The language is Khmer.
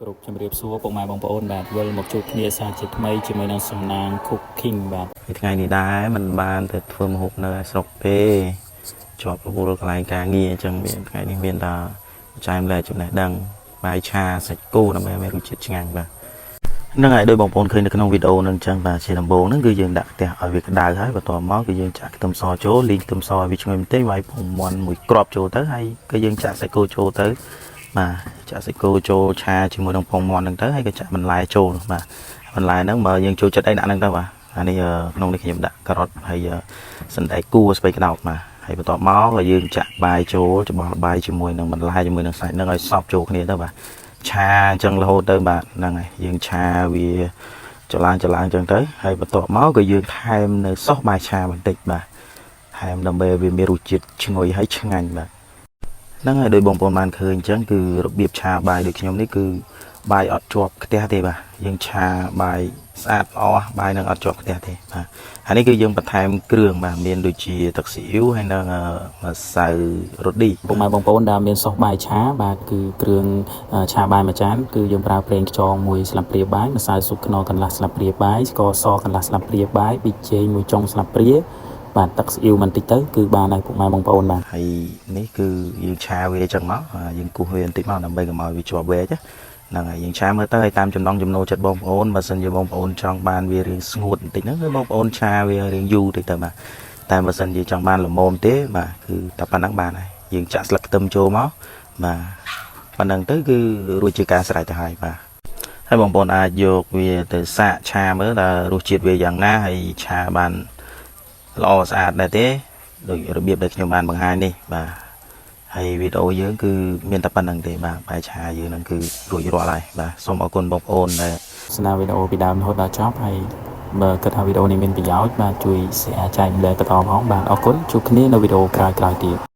គ្រប់ជំរាបសួរពុកម៉ែបងប្អូនបាទវិលមកជួបគ្នាសាជាថ្មីជាមួយនឹងសំណាង Cooking បាទថ្ងៃនេះដែរมันបានទៅធ្វើម្ហូបនៅស្រុកទេជាប់រវល់កន្លែងការងារអញ្ចឹងមានថ្ងៃនេះមានតែចែកម្លែកចំណេះដឹងបាយឆាសាច់គោដើម្បីឲ្យមានរសជាតិឆ្ងាញ់បាទហ្នឹងហើយដោយបងប្អូនឃើញនៅក្នុងវីដេអូហ្នឹងអញ្ចឹងបាទជាដំបូងហ្នឹងគឺយើងដាក់ខ្ទះឲ្យវាក្តៅហើយបន្ទាប់មកគឺយើងចាក់ខ្ទឹមសចូលលីងខ្ទឹមសឲ្យវាឈ្ងុយបន្តិចវាយពងមាន់មួយគ្រាប់ចូលទៅហើយក៏យើងចាក់សាច់គោចូលទៅបាទចាក់សាច់គោចូលឆាជាមួយនឹងពងមាន់ហ្នឹងទៅហើយក៏ចាក់បន្លែចូលបាទបន្លែហ្នឹងបើយើងចូលចិត្តអីដាក់ហ្នឹងទៅបាទអានេះក្នុងនេះខ្ញុំដាក់ការ៉ុតហើយសណ្តែកគួរស្ពៃក្តោបបាទហើយបន្ទាប់មកក៏យើងចាក់បាយចូលច្បល់បាយជាមួយនឹងបន្លែជាមួយនឹងសាច់ហ្នឹងឲ្យសព្វចូលគ្នាទៅបាទឆាអញ្ចឹងរហូតទៅបាទហ្នឹងហើយយើងឆាវាចលាងអញ្ចឹងទៅហើយបន្ទាប់មកក៏យើងថែមនៅសោះបាយឆាបន្តិចបាទថែមដើម្បីវាមានរសជាតិឈ្ងុយហើយឆ្ងាញ់បាទហ្នឹងហើយដោយបងប្អូនបានឃើញអញ្ចឹងគឺរបៀបឆាបាយដូចខ្ញុំនេះគឺបាយអត់ជាប់ខ្ទះទេបាទយើងឆាបាយស្អាតល្អបាយនឹងអត់ជាប់ខ្ទះទេបាទហើយនេះគឺយើងបន្ថែមគ្រឿងបាទមានដូចជាទឹកស៊ីអ៊ីវហើយនឹងម្សៅរ៉ូឌីពុកម៉ែបងប្អូនដែលមានសោះបាយឆាបាទគឺគ្រឿងឆាបាយមួយចានគឺយើងប្រើប្រេងខ្យងមួយស្លាបព្រាបាយម្សៅស៊ុបខ្នុរកន្លះស្លាបព្រាបាយស្ករសកន្លះស្លាបព្រាបាយប៊ីចេងមួយចុងស្លាបព្រាបាទទឹកស៊ីអ៊ីវបន្តិចទៅគឺបានហើយពុកម៉ែបងប្អូនបាទហើយនេះគឺយើងឆាវាអញ្ចឹងមកយើងគោះវាបន្តិចមកដើម្បីកុំឲ្យវាជាប់វែកហ្នឹងហើយយើងឆាមើលទៅឲ្យតាមចំណង់ចំណូលចិត្តបងប្អូនបើសិនជាបងប្អូនចង់បានវារៀងស្ងួតបន្តិចហ្នឹងគឺបងប្អូនឆាវារៀងយូរតិចទៅបាទតែបើសិនជាចង់បានល្មមទេបាទគឺតែប៉ុណ្្នឹងបានហើយយើងចាក់ស្លឹកខ្ទឹមចូលមកបាទប៉ុណ្្នឹងទៅគឺរួចជាការស្រេចទៅហើយបាទហើយបងប្អូនអាចយកវាទៅសាកឆាមើលតើរសជាតិវាយ៉ាងណាហើយឆាបានល្អស្អាតដែរទេដូចរបៀបដែលខ្ញុំបានបង្ហាញនេះបាទហើយវីដេអូយើងគឺមានតែប៉ុណ្្នឹងទេបាទបាយឆាយើងហ្នឹងគឺរួចរាល់ហើយបាទសូមអរគុណបងប្អូនដែលស្ដាប់វីដេអូពីដើមរហូតដល់ចប់ហើយបើគិតថាវីដេអូនេះមានប្រយោជន៍បាទជួយ share ចែកម្លែកបន្តផងបាទអរគុណជួបគ្នានៅវីដេអូក្រោយៗទៀត